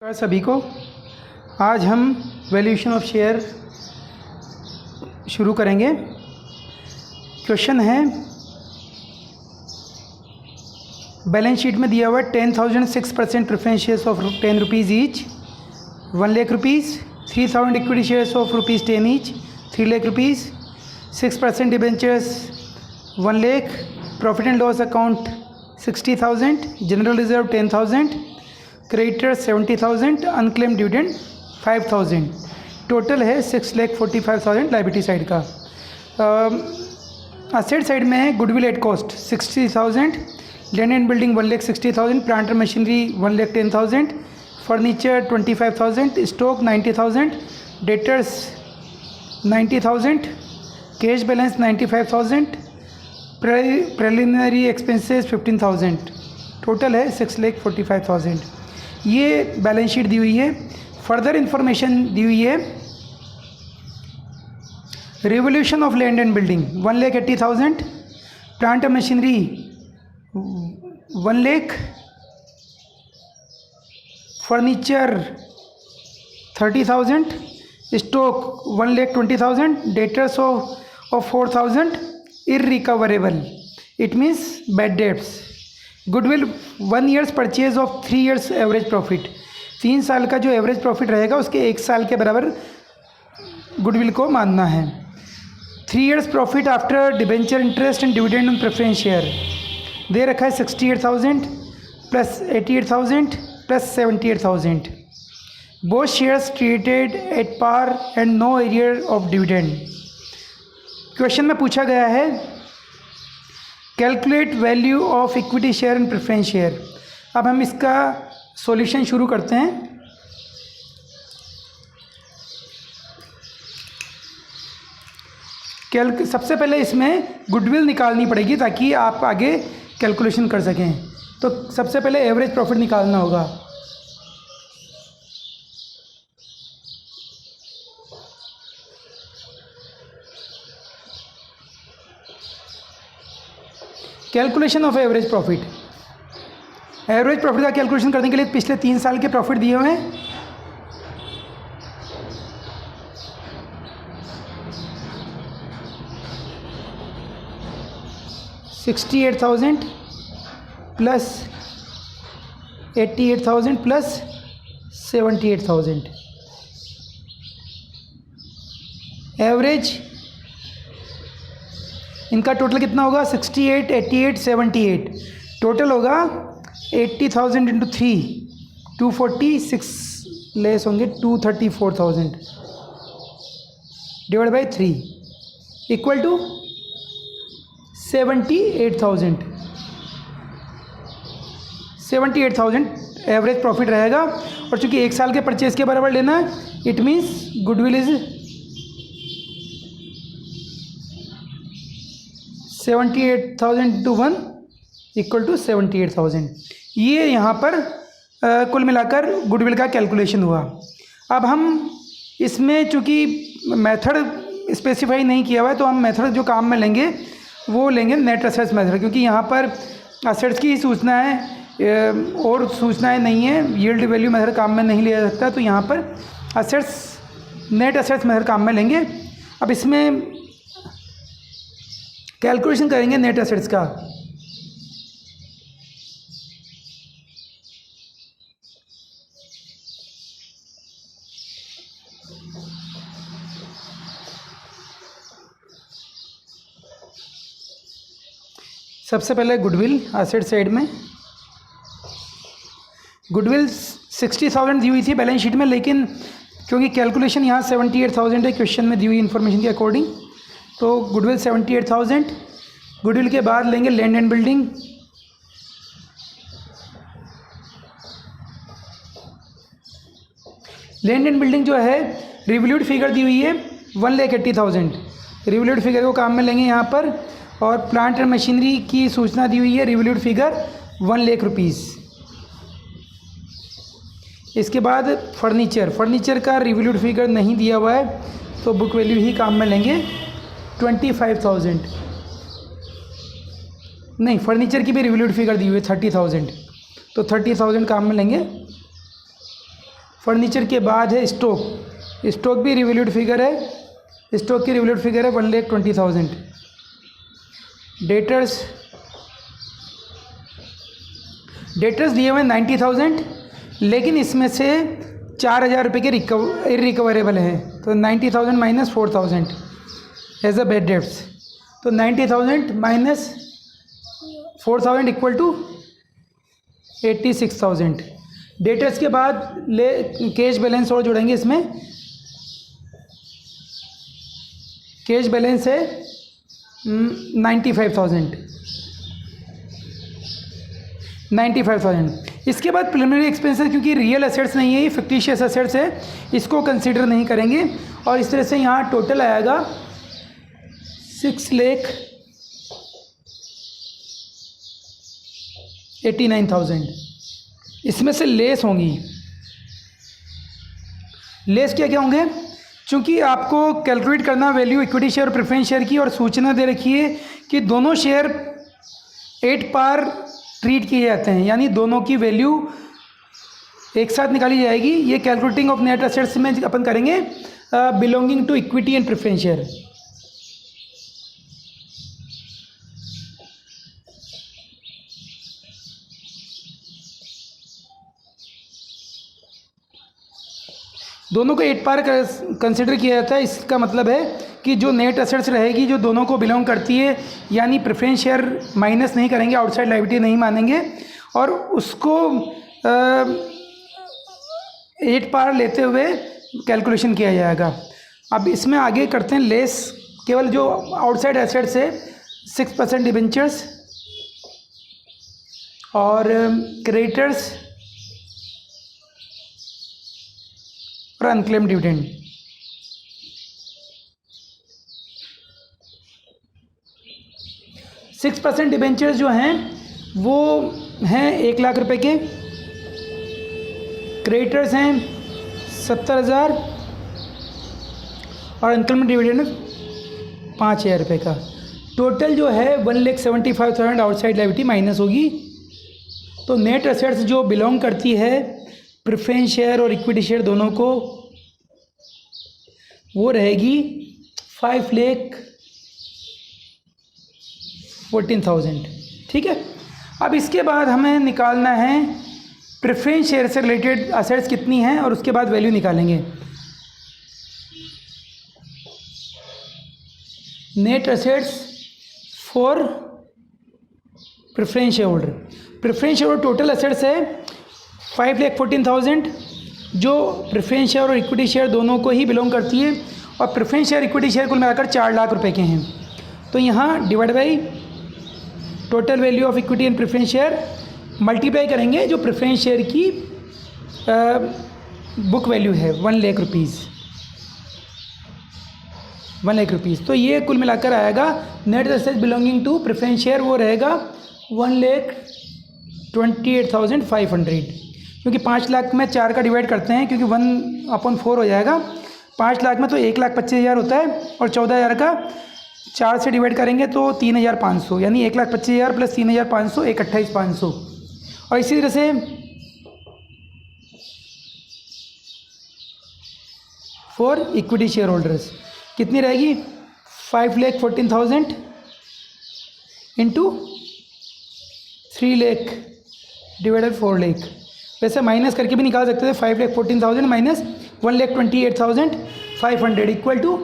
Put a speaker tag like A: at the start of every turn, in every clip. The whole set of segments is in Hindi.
A: नमस्कार सभी को। आज हम वैल्यूएशन ऑफ शेयर शुरू करेंगे। क्वेश्चन है, बैलेंस शीट में दिया हुआ 10,000 6% preference shares of 10 rupees each, 1 lakh rupees, 3,000 equity shares of ₹10 each, 3 lakh rupees, 6% debentures 1 lakh, profit and loss account 60,000, general reserve 10,000, creditor 70,000, unclaim dividend 5,000। Total है 6,45,000 लाइबिलिटी साइड का। असेट साइड में है goodwill at cost 60,000, land and building 1,60,000, plant and machinery 1,10,000, furniture 25,000, stock 90,000, debtors 90,000, cash balance 95,000, preliminary expenses 15,000। Total है 6,45,000। ये बैलेंस शीट दी हुई है। फर्दर इंफॉर्मेशन दी हुई है, revolution of land and building 1,80,000, plant and machinery 1 lakh, furniture 30,000, stock 1,20,000, debtors of 4,000, irrecoverable it means bad debts, goodwill 1 years purchase of 3 years average profit, 3 साल का जो एवरेज प्रॉफिट रहेगा उसके 1 साल के बराबर गुडविल को मानना है। 3 years profit after debenture interest and dividend on preference share दे रखा है 68,000 plus 88,000 plus 78,000। Both shares treated at par and no arrear of dividend. Question में पूछा गया है, calculate value of equity share and preference share. अब हम इसका सॉल्यूशन शुरू करते हैं। सबसे पहले इसमें गुडविल निकालनी पड़ेगी ताकि आप आगे कैलकुलेशन कर सकें। तो सबसे पहले एवरेज प्रॉफिट निकालना होगा। Calculation of average profit. Average profit का कैलकुलेशन करने के लिए पिछले 3 साल के प्रॉफिट दिए हुए हैं। $68,000 प्लस 88,000 प्लस 78,000। एवरेज इनका टोटल कितना होगा? 68, 88, 78। टोटल होगा 80,000 इंटू 3, 246 लेस होंगे 234,000 divide by 3 equal to 78,000। 78,000 average profit रहेगा। और चूंकि 1 साल के परचेज के बराबर लेना है, it means goodwill is 78,000 to 1 equal to 78,000। ये यहाँ पर कुल मिलाकर गुडविल का कैलकुलेशन हुआ। अब हम इसमें चूँकि मेथड स्पेसिफाई नहीं किया हुआ है, तो हम मेथड जो काम में लेंगे वो लेंगे नेट असेट्स मेथड, क्योंकि यहाँ पर असेट्स की ही सूचना है और सूचनाएं नहीं है। यील्ड वैल्यू मेथड काम में नहीं लिया जाता, तो यहाँ पर नेट असेट्स मेथड काम में लेंगे। अब इसमें कैलकुलेशन करेंगे नेट एसेट्स का। सबसे पहले गुडविल एसेट साइड में। गुडविल 60,000 दी हुई थी बैलेंस शीट में, लेकिन क्योंकि कैलकुलेशन यहाँ 78,000 है क्वेश्चन में दी हुई इन्फॉर्मेशन के अकॉर्डिंग, तो गुडविल 78,000। गुडविल के बाद लेंगे land and building. Land and building जो है रिवोल्यूट फिगर दी हुई है 1,80,000। रिवोल्यूट फिगर को काम में लेंगे यहाँ पर। और प्लांट एंड मशीनरी की सूचना दी हुई है रिवोल्यूट फिगर 1 लाख रुपीज़। इसके बाद फर्नीचर का रिवोल्यूट फिगर नहीं दिया हुआ है, तो बुक वैल्यू ही काम में लेंगे 25,000। नहीं, फर्नीचर की भी रिवोल्यूट फिगर दी हुई है 30,000, तो 30,000 काम में लेंगे। फर्नीचर के बाद है स्टॉक। स्टॉक भी रिवैल्यूड फिगर है, स्टॉक की रिवैल्यूड फिगर है 1,20,000। डेटर्स दिए हुए 90,000, लेकिन इसमें से 4,000 रुपये के इरिकवरेबल हैं, तो 90,000 minus 4,000 as a bad debts. तो 90,000 माइनस 4,000 इक्वल टू 86,000। डेटर्स के बाद कैश बैलेंस और जोड़ेंगे इसमें। कैश बैलेंस है 95,000। इसके बाद प्रिलिमिनरी एक्सपेंसेस, क्योंकि रियल एसेट्स नहीं है, ये फिक्टिशियस एसेट्स है, इसको कंसीडर नहीं करेंगे। और इस तरह से यहाँ टोटल आएगा 6,89,000। इसमें से लेस होंगी। लेस क्या क्या होंगे? चूँकि आपको कैलकुलेट करना वैल्यू इक्विटी शेयर और प्रेफरेंस शेयर की, और सूचना दे रखी है कि दोनों शेयर 8 पार ट्रीट किए जाते हैं, यानी दोनों की वैल्यू एक साथ निकाली जाएगी। ये कैलकुलेटिंग ऑफ नेट एसेट्स में अपन करेंगे belonging to equity and preference share. दोनों को 8 पार कंसिडर किया जाता है। इसका मतलब है कि जो नेट एसेट्स रहेगी जो दोनों को बिलोंग करती है, यानी प्रेफरेंस शेयर माइनस नहीं करेंगे, आउटसाइड लायबिलिटी नहीं मानेंगे, और उसको 8 पार लेते हुए कैलकुलेशन किया जाएगा। अब इसमें आगे करते हैं लेस। केवल जो आउटसाइड एसेट्स है 6% डिबेंचर्स और क्रेडिटर्स और अनक्लेम डिविडेंड। सिक्स % डिबेंचर्स जो हैं वो हैं 1 लाख रुपए के, क्रेडिटर्स हैं 70,000 और अनक्लेम डिविडेंड 5,000 रुपये का। टोटल जो है 1,75,000 आउटसाइड लायबिलिटी माइनस होगी। तो नेट एसेट्स जो बिलोंग करती है प्रेफरेंस शेयर और इक्विटी शेयर दोनों को, वो रहेगी 5,14,000। ठीक है। अब इसके बाद हमें निकालना है प्रेफरेंस शेयर से रिलेटेड एसेट्स कितनी हैं, और उसके बाद वैल्यू निकालेंगे। Net assets for preference share holder. Preference share holder total assets है 5,14,000, जो प्रेफरेंस शेयर और इक्विटी शेयर दोनों को ही बिलोंग करती है, और प्रेफरेंस शेयर इक्विटी शेयर कुल मिलाकर 4 लाख रुपए के हैं। तो यहाँ divide by total value of equity and preference share multiply करेंगे जो प्रेफरेंस शेयर की बुक वैल्यू है 1 लाख रुपीज़। 1 लाख रुपीज़। तो ये कुल मिलाकर आएगा net assets belonging to preference share, वो रहेगा 1,28,500। क्योंकि 5 लाख में 4 का डिवाइड करते हैं, क्योंकि 1/4 हो जाएगा। 5 लाख में तो 1,25,000 होता है, और 14,000 का 4 से डिवाइड करेंगे तो 3,500, यानी 1,25,000 प्लस 3,500 1,28,500। और इसी तरह से फॉर इक्विटी शेयर होल्डर्स कितनी रहेगी? 5,14,000 इंटू 3 लाख डिवाइडेड 4 लाख। वैसे माइनस करके भी निकाल सकते थे। 5,14,000 माइनस 1,28,500 इक्वल टू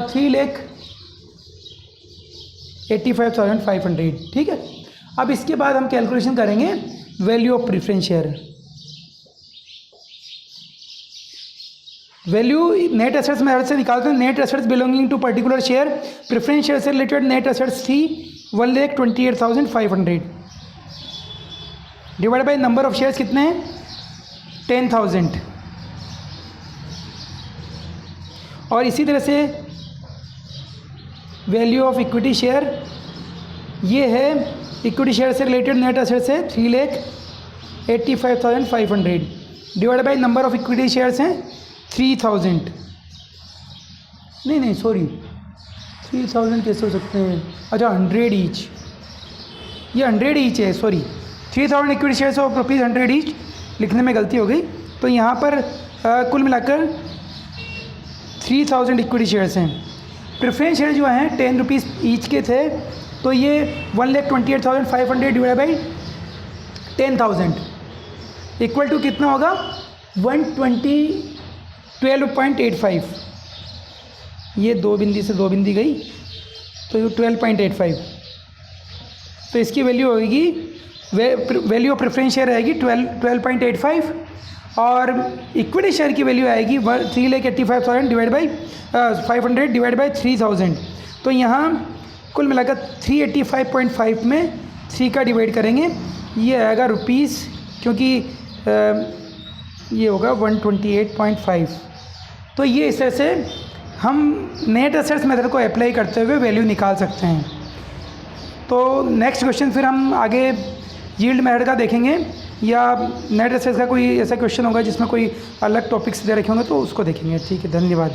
A: 3,85,500। ठीक है। अब इसके बाद हम कैलकुलेशन करेंगे value of preference share. Value net assets में से निकालते हैं। Net assets belonging to particular share, preference share से रिलेटेड नेट एसेट्स थी 1,28,500 divide by number of shares कितने हैं? 10,000। और इसी तरह से वैल्यू ऑफ इक्विटी शेयर, ये है इक्विटी शेयर से रिलेटेड नेट एसेट्स है 3,85,500 divide by number of equity shares हैं 3,000। नहीं सॉरी, 3,000 कैसे हो सकते हैं? अच्छा 100 ईच, ये 100 ईच है, sorry 3,000 equity shares of ₹100 each, लिखने में गलती हो गई। तो यहाँ पर कुल मिलाकर 3000 इक्विटी शेयर्स हैं। प्रेफरेंस शेयर जो हैं 10 रुपीज़ ईच के थे, तो ये 1,28,500 डिवाइड बाई 10,000 इक्वल टू कितना होगा 12.85। ये 2 बिंदी से 2 बिंदी गई तो ये 12.85। तो इसकी वैल्यू होगी, वैल्यू ऑफ प्रेफरेंस शेयर रहेगी 12.85 और इक्विटी शेयर की वैल्यू आएगी 3,85,000 डिवाइड बाई 500 डिवाइड बाई 3000। तो यहाँ कुल मिलाकर 385.5 में 3 का डिवाइड करेंगे, ये आएगा रुपीज़, क्योंकि ये होगा 128.5। तो ये इस तरह से हम नेट एसेट्स मेथड को अप्लाई करते हुए वैल्यू निकाल सकते हैं। तो नेक्स्ट क्वेश्चन फिर हम आगे यील्ड मेथड का देखेंगे, या नेट एसेट्स का कोई ऐसा क्वेश्चन होगा जिसमें कोई अलग टॉपिक्स दे रखे होंगे तो उसको देखेंगे। ठीक है, धन्यवाद।